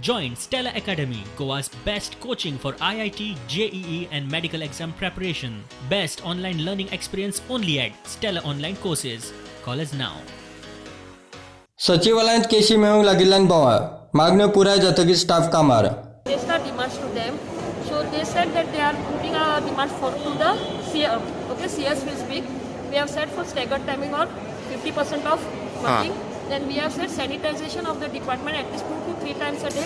Join Stella Academy, Goa's best coaching for IIT, JEE and medical exam preparation. Best online learning experience only at Stella Online Courses. Call us now. सचिवालयात केशी मेळूंक लागिल्ल्यान बोवाळ मागण्यो पुराय जातकीर staff कामार. Raised our demands to them. So they said that they are putting our demands for to the CS. Okay, CS will speak. We have said for staggered timing or 50% of working. Then we have said sanitization of the department at least 2 to 3 times a day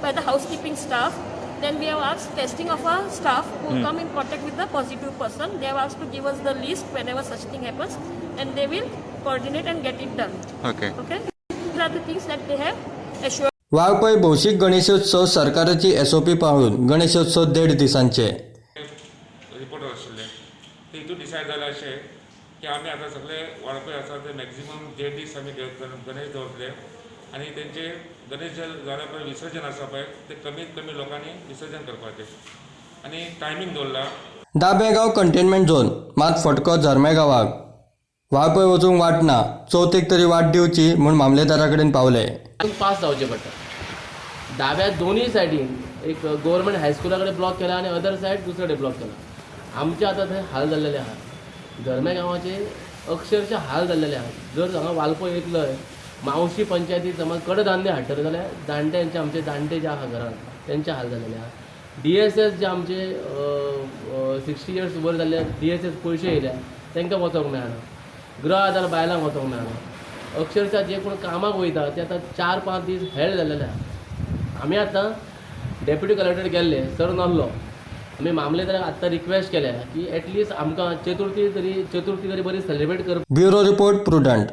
by the housekeeping staff. Then we have asked testing of our staff who come in contact with the positive person. They have asked to give us the list whenever such thing happens, and they will coordinate and get it done. Okay. Okay. These are the things that they have assured. Valpoi भौशीक गणेशोत्सव सरकाराची SOP पाळून गणेशोत्सव 1.5 दिसांचे. Reporter आशिल्ले ते हितून decide जालें अशें की आमी आतां सगळे वाळपय आसा ते मॅक्झिमम 1.5 दीस आमी गणेश दवरतले आनी तेंचे गणेश जाल्या पळय विसर्जन आसा पळय ते कमीत कमी लोकांनी विसर्जन करपाचें आनी टायमींग दवरला. दाबेगांव कंटेनमेंट झोन मात फटको झरमे गांवाक. वाळपय वचूंक वाट ना, चवथेक तरी वाट दिवची म्हूण मामलेदारा कडेन पावले. पास जावचें पडटा. दाव्या दोनूय सायडीन एक गव्हर्मेंट हायस्कुला कडेन ब्लॉक केला आनी अदर सायड दुसरे कडेन ब्लॉक केला. आमचे आतां थंय हाल जाल्लेले आहात. धर्मे गांवाचे अक्षरशः हाल जाल्लेले आहात. जर हांगा वाळपय येतलय मावशी पंचायतीत समज कडधान्य हाडटले जाल्यार जाणट्यांचे आमचे जाणटे जे आहा घरान तेंचे हाल जाल्लेले आहात. DSS जे आमचे 60 इयर्स वयर जाल्ले DSS पयशे येयल्या तांकां वचोंक मेळना. गृह आदार बायलांक वचोंक मेळना. अक्षरशः जे कोण कामाक वयता ते आतां 4-5 दीस हेळ जाल्लेले आहात. आमी आतां डेप्युटी कलेक्टर गेल्ले सर नासलो. आमी मामलेदाराक आत्तां रिक्वेस्ट केल्या की एटलिस्ट आमकां चतुर्थी तरी बरी सेलिब्रेट करप. Bureau report prudent.